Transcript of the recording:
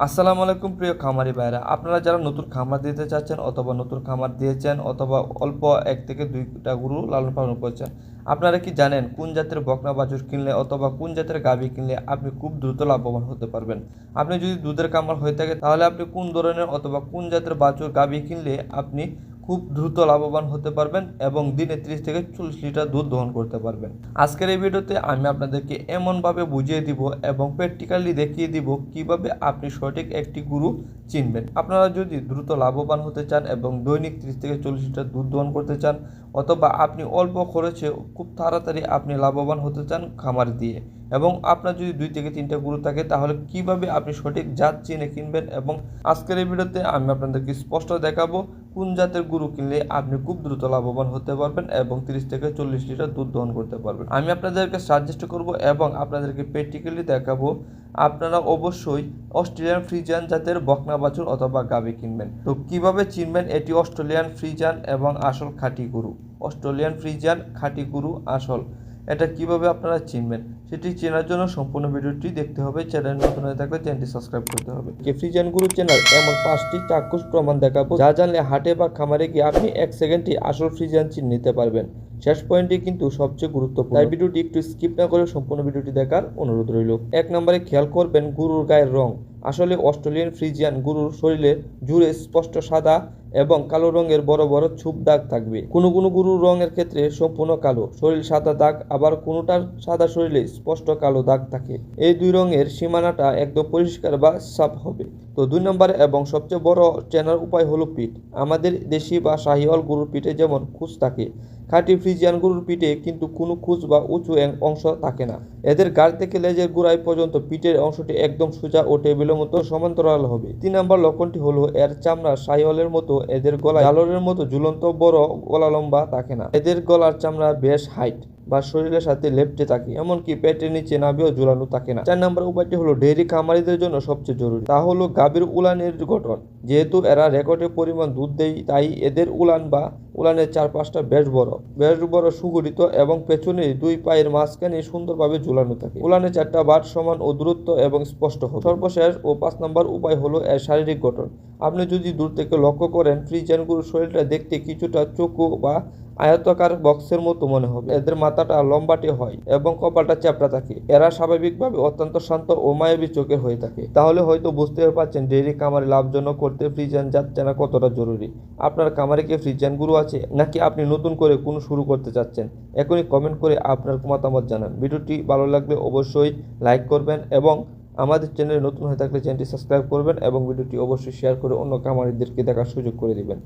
আসসালামু আলাইকুম প্রিয় খামারি ভাইরা, আপনারা যারা নতুন খামার দিতে চাচ্ছেন অথবা নতুন খামার দিয়েছেন অথবা অল্প 1 থেকে 2টা গরু লালন পালন করছেন, আপনারা কি জানেন কোন জাতের বকনা বাছুর কিনলে অথবা কোন জাতের গাভী কিনলে আপনি খুব দ্রুত লাভবান হতে পারবেন? আপনি যদি দুধের খামার হয়ে থাকে তাহলে আপনি কোন ধরনের অথবা কোন জাতের বাছুর গাভী কিনলে আপনি খুব দ্রুত লাভবান হতে পারবেন এবং দিনে 30 থেকে 40 লিটার দুধ দহন করতে পারবেন। আজকের এই ভিডিওতে আমি আপনাদেরকে এমনভাবে বুঝিয়ে দিব এবং প্র্যাকটিক্যালি দেখিয়ে দিব কিভাবে আপনি সঠিক একটি গরু চিনবেন। আপনারা যদি দ্রুত লাভবান হতে চান এবং দৈনিক 30 থেকে 40 লিটার দুধ দহন করতে চান অথবা আপনি অল্প খরচে খুব তাড়াতাড়ি আপনি লাভবান হতে চান খামার দিয়ে, এবং আপনার যদি 2 থেকে 3টা গরু থাকে তাহলে কিভাবে আপনি সঠিক জাত চিনে কিনবেন, এবং আজকের এই ভিডিওতে আমি আপনাদেরকে স্পষ্ট দেখাবো কোন জাতের গরু কিনলে আপনি খুব দ্রুত লাভবান হতে পারবেন এবং 30 থেকে 40 লিটার দুধ দহন করতে পারবেন। আমি আপনাদেরকে সাজেস্ট করব এবং আপনাদেরকে প্র্যাকটিক্যালি দেখাবো। আপনারা অবশ্যই অস্ট্রেলিয়ান ফ্রিজিয়ান জাতের বকনা বাছুর অথবা গাভী কিনবেন। তো কিভাবে চিনবেন এটি অস্ট্রেলিয়ান ফ্রিজিয়ান এবং আসল খাঁটি গরু? অস্ট্রেলিয়ান ফ্রিজিয়ান খাঁটি গরু আসল, এটা কিভাবে আপনারা চিনবেন সেটি চেনার জন্য সম্পূর্ণ ভিডিওটি দেখতে হবে। চ্যানেল নতুন হয়ে থাকলে চ্যানেলটি সাবস্ক্রাইব করতে হবে। ফ্রিজিয়ান গরু চেনার এমন 5টি চাক্ষুষ প্রমাণ দেখাবো যা জানলে হাটে বা খামারে গিয়ে আপনি 1 সেকেন্ডে আসল ফ্রিজিয়ান চিনে নিতে পারবেন। শেষ পয়েন্টটি কিন্তু সবচেয়ে গুরুত্বপূর্ণ, তাই ভিডিওটি একটু স্কিপ না করে সম্পূর্ণ ভিডিওটি দেখার অনুরোধ রইল। 1 নম্বরে খেয়াল করবেন গরুর গায়ের রং। আসলে অস্ট্রেলিয়ান ফ্রিজিয়ান গরুর শরীরে জুড়ে স্পষ্ট সাদা এবং কালো রঙের বড় বড় ছোপ দাগ থাকবে। কোনো কোনো গরুর রঙের ক্ষেত্রে সম্পূর্ণ কালো শরীর সাদা দাগ, আবার কোনোটার সাদা শরীরে স্পষ্ট কালো দাগ থাকে। এই দুই রঙের সীমানাটা একদম পরিষ্কার বা সাফ হবে। তো 2 নম্বরে এবং সবচেয়ে বড় চেনার উপায় হলো পিঠ। আমাদের দেশি বা শাহিওয়াল গরুর পিঠে যেমন খুঁজ থাকে, খাঁটি ফ্রিজিয়ান গরুর পিঠে কিন্তু কোনো খুঁজ বা উঁচু অংশ থাকে না। এদের গাড় থেকে লেজের গোড়ায় পর্যন্ত পিঠের অংশটি একদম সোজা ও টেবিলের মতো সমান্তরাল হবে। 3 নম্বর লক্ষণটি হলো এর চামড়া শাহিওয়ালের মতো এদের গলায় জালরের মতো ঝুলন্ত বড় গলা লম্বা থাকে না। এদের গলার চামড়া বেশ হাইট বা শরীরের সাথে লেপ্টে থাকে, এমনকি পেটের নিচে নাভিও ঝুলানো থাকে না। 4 নম্বর উপায়টি হলো ডেইরি খামারিদের জন্য সবচেয়ে জরুরি, তা হলো গাভীর উলানের গঠন। যেহেতু এরা রেকর্ডের পরিমাণ দুধ দেয়, তাই এদের উলান বা উলানের চারপাশটা বেশ বড় সুগঠিত এবং পেছনে 2 পায়ের মাঝখানে সুন্দরভাবে ঝুলানো থাকে। উলানের 4টা বাট সমান ও দূরত্ব এবং স্পষ্ট হবে। সর্বশেষ ও 5 নম্বর উপায় হলো এর শারীরিক গঠন। আপনি যদি দূর থেকে লক্ষ্য করেন, ফ্রিজিয়ান গরুর শরীরটা দেখতে কিছুটা চোখো বা আয়তাকার বক্সের মতো মনে হবে। এদের মাথাটা লম্বাটে হয় এবং কপালটা চ্যাপ্টা থাকে। এরা স্বাভাবিকভাবে অত্যন্ত শান্ত ও মায়াবী চোখের হয়ে থাকে। তাহলে হয়তো বুঝতে পারছেন ডেইরি খামারে লাভজনক করতে ফ্রিজিয়ান জাত চেনা কতটা জরুরি। আপনার খামারে কি ফ্রিজিয়ান গরু আছে, নাকি আপনি নতুন করে কোনো শুরু করতে চাচ্ছেন? এখনই কমেন্ট করে আপনার মতামত জানান। ভিডিওটি ভালো লাগলে অবশ্যই লাইক করবেন এবং আমাদের চ্যানেলে নতুন হয়ে থাকলে চ্যানেলটি সাবস্ক্রাইব করবেন এবং ভিডিওটি অবশ্যই শেয়ার করে অন্য খামারিদেরকে দেখার সুযোগ করে দিবেন।